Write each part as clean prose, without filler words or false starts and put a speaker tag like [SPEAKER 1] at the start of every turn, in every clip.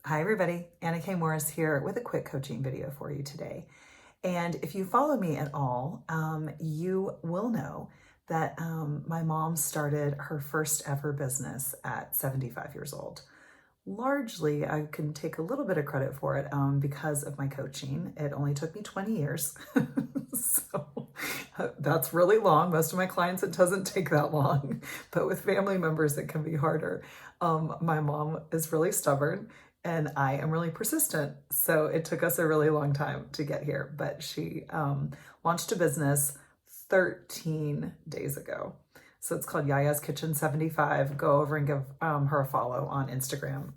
[SPEAKER 1] Hi everybody, Anna K. Morris here with a quick coaching video for you today. And if you follow me at all, you will know that my mom started her first ever business at 75 years old. Largely, I can take a little bit of credit for it because of my coaching. It only took me 20 years. So that's really long. Most of my clients, it doesn't take that long. But with family members, it can be harder. My mom is really stubborn and I am really persistent. So it took us a really long time to get here. But she launched a business 13 days ago. So it's called Yaya's Kitchen 75. Go over and give her a follow on Instagram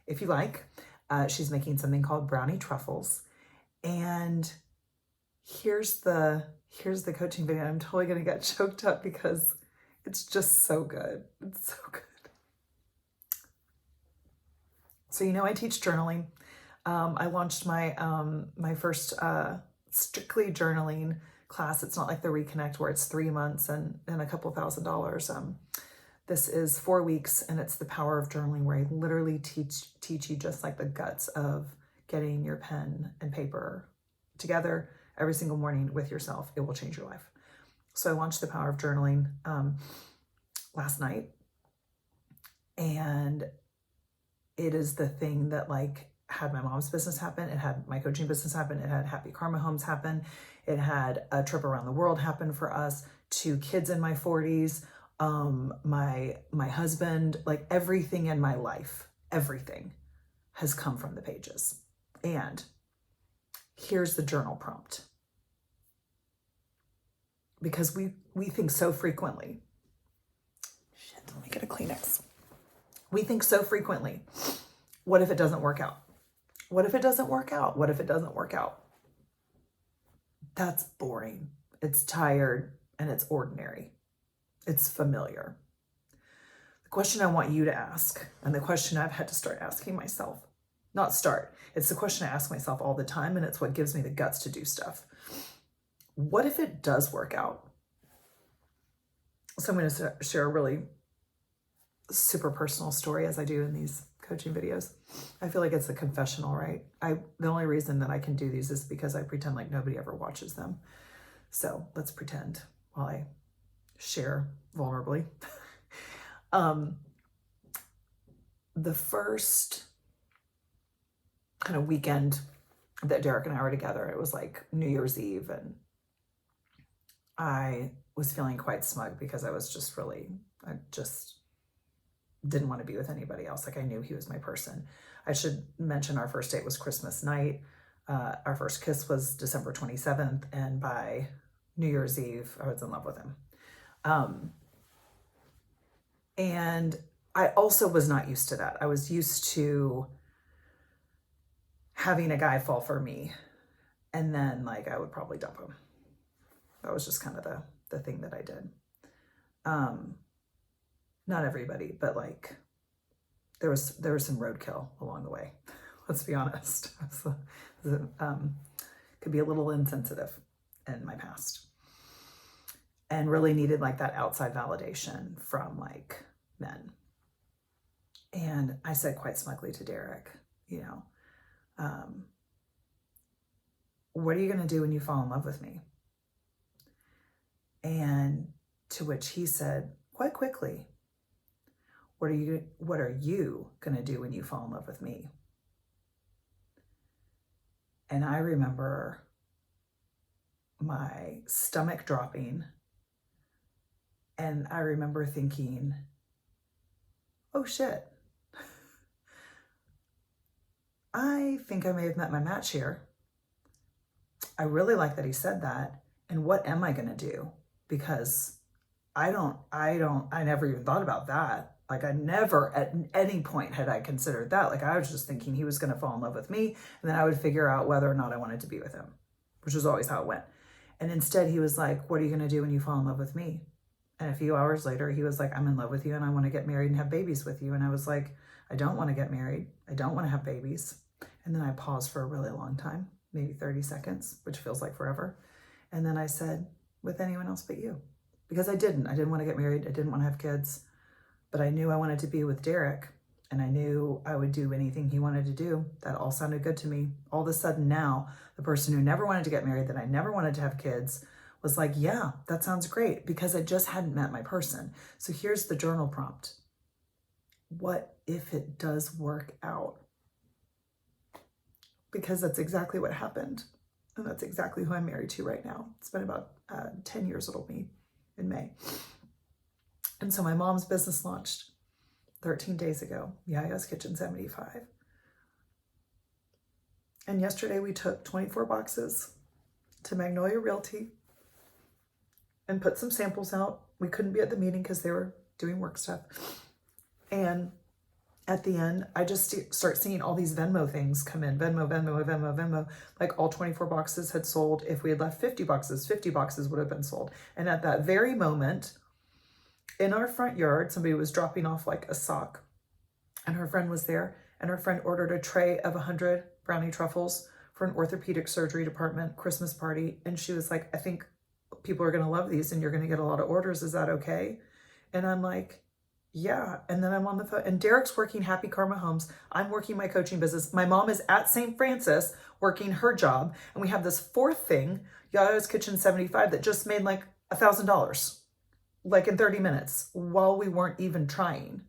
[SPEAKER 1] if you like. She's making something called brownie truffles. And here's the coaching video. I'm totally gonna get choked up because it's just so good. It's so good. So I teach journaling. I launched my my first strictly journaling class. It's not like the Reconnect where it's 3 months and a couple $1,000s. This is 4 weeks and it's the power of journaling where I literally teach you just like the guts of getting your pen and paper together every single morning with yourself. It will change your life. So I launched the power of journaling last night, and it is the thing that had my mom's business happen. It had my coaching business happen. It had Happy Karma Homes happen. It had a trip around the world happen for us, 2 kids in my 40s, my husband, everything in my life, everything has come from the pages. And here's the journal prompt. Because we think so frequently. Shit, let me get a Kleenex. We think so frequently, what if it doesn't work out? What if it doesn't work out? What if it doesn't work out? That's boring. It's tired and it's ordinary. It's familiar. The question I want you to ask, and the question I've had to start asking myself, it's the question I ask myself all the time, and it's what gives me the guts to do stuff. What if it does work out? So I'm going to share a really super personal story, as I do in these coaching videos. I feel like it's a confessional, right? The only reason that I can do these is because I pretend like nobody ever watches them. So let's pretend while I share vulnerably. The first kind of weekend that Derek and I were together, it was like New Year's Eve, and I was feeling quite smug because I just didn't want to be with anybody else. I knew he was my person. I should mention our first date was Christmas night. Our first kiss was December 27th. And by New Year's Eve, I was in love with him. And I also was not used to that. I was used to having a guy fall for me. And then I would probably dump him. That was just kind of the thing that I did. Not everybody, but there was some roadkill along the way. Let's be honest. Could be a little insensitive in my past, and really needed that outside validation from men. And I said quite smugly to Derek, what are you going to do when you fall in love with me? And to which he said quite quickly, what are you going to do when you fall in love with me? And I remember my stomach dropping, and I remember thinking, oh shit, I think I may have met my match here. I really like that he said that. And what am I going to do? Because I never even thought about that. I never at any point had I considered that. I was just thinking he was going to fall in love with me, and then I would figure out whether or not I wanted to be with him, which was always how it went. And instead he was like, what are you going to do when you fall in love with me? And a few hours later, he was like, I'm in love with you and I want to get married and have babies with you. And I was like, I don't want to get married. I don't want to have babies. And then I paused for a really long time, maybe 30 seconds, which feels like forever. And then I said, with anyone else but you. Because I didn't want to get married. I didn't want to have kids. But I knew I wanted to be with Derek. and I knew I would do anything he wanted to do. That all sounded good to me. All of a sudden now, the person who never wanted to get married, that I never wanted to have kids, was like, yeah, that sounds great, because I just hadn't met my person. So here's the journal prompt. What if it does work out? Because that's exactly what happened. And that's exactly who I'm married to right now. It's been about 10 years it'll be in May. And so my mom's business launched 13 days ago, Yaya's Kitchen 75. And yesterday we took 24 boxes to Magnolia Realty and put some samples out. We couldn't be at the meeting because they were doing work stuff. And at the end, I just start seeing all these Venmo things come in. Venmo. Like all 24 boxes had sold. If we had left 50 boxes would have been sold. And at that very moment, in our front yard, somebody was dropping off like a sock, and her friend was there, and her friend ordered a tray of 100 brownie truffles for an orthopedic surgery department Christmas party. And she was like, I think people are going to love these and you're going to get a lot of orders. Is that okay? And I'm like, yeah. And then I'm on the phone, and Derek's working Happy Karma Homes. I'm working my coaching business. My mom is at St. Francis working her job. And we have this fourth thing, Yaya's Kitchen 75, that just made like $1,000, like in 30 minutes, while we weren't even trying.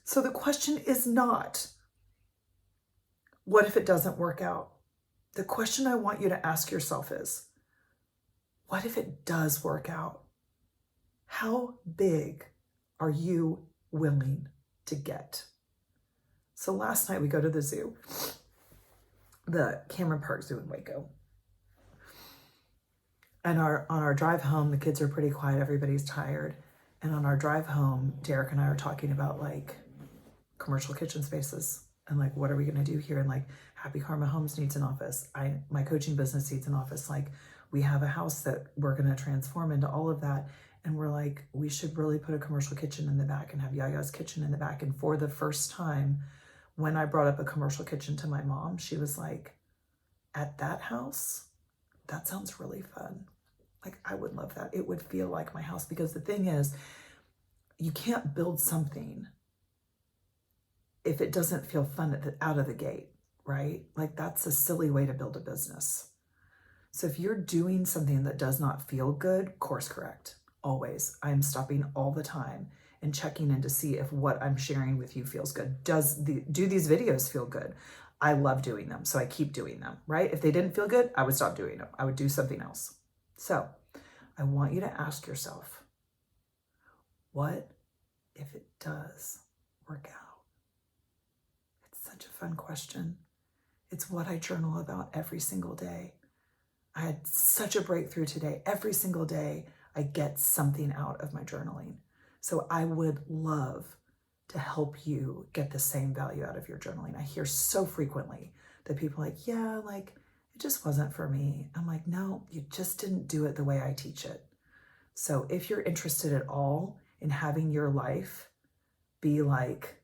[SPEAKER 1] So the question is not, what if it doesn't work out? The question I want you to ask yourself is, what if it does work out? How big are you willing to get? So last night we go to the zoo, the Cameron Park Zoo in Waco. And on our drive home, the kids are pretty quiet. Everybody's tired. And on our drive home, Derek and I are talking about like commercial kitchen spaces and like, what are we going to do here? And like Happy Karma Homes needs an office. My coaching business needs an office. Like we have a house that we're going to transform into all of that. And we're like, we should really put a commercial kitchen in the back and have Yaya's Kitchen in the back. And for the first time, when I brought up a commercial kitchen to my mom, she was like, at that house, that sounds really fun. Like, I would love that. It would feel like my house, because the thing is, you can't build something if it doesn't feel fun out of the gate, right? Like that's a silly way to build a business. So if you're doing something that does not feel good, course correct. Always. I'm stopping all the time and checking in to see if what I'm sharing with you feels good. Do these videos feel good? I love doing them, so I keep doing them, right? If they didn't feel good, I would stop doing them. I would do something else. So I want you to ask yourself, what if it does work out? It's such a fun question. It's what I journal about every single day. I had such a breakthrough today. Every single day, I get something out of my journaling. So I would love to help you get the same value out of your journaling. I hear so frequently that people are like, yeah, like it just wasn't for me. I'm like, no, you just didn't do it the way I teach it. So if you're interested at all in having your life be like,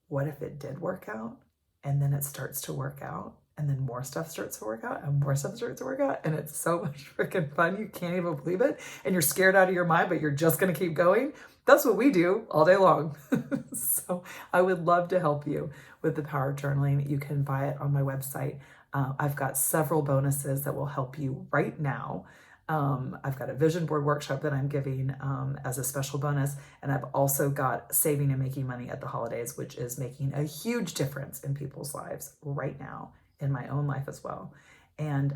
[SPEAKER 1] what if it did work out? And then it starts to work out. And then more stuff starts to work out and more stuff starts to work out. And it's so much freaking fun. You can't even believe it. And you're scared out of your mind, but you're just going to keep going. That's what we do all day long. So I would love to help you with the power of journaling. You can buy it on my website. I've got several bonuses that will help you right now. I've got a vision board workshop that I'm giving as a special bonus. And I've also got saving and making money at the holidays, which is making a huge difference in people's lives right now, in my own life as well. And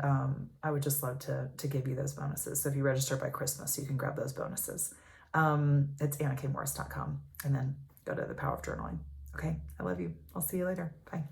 [SPEAKER 1] I would just love to give you those bonuses. So if you register by Christmas, you can grab those bonuses. It's annakmorris.com, and then go to the Power of Journaling. Okay, I love you. I'll see you later. Bye.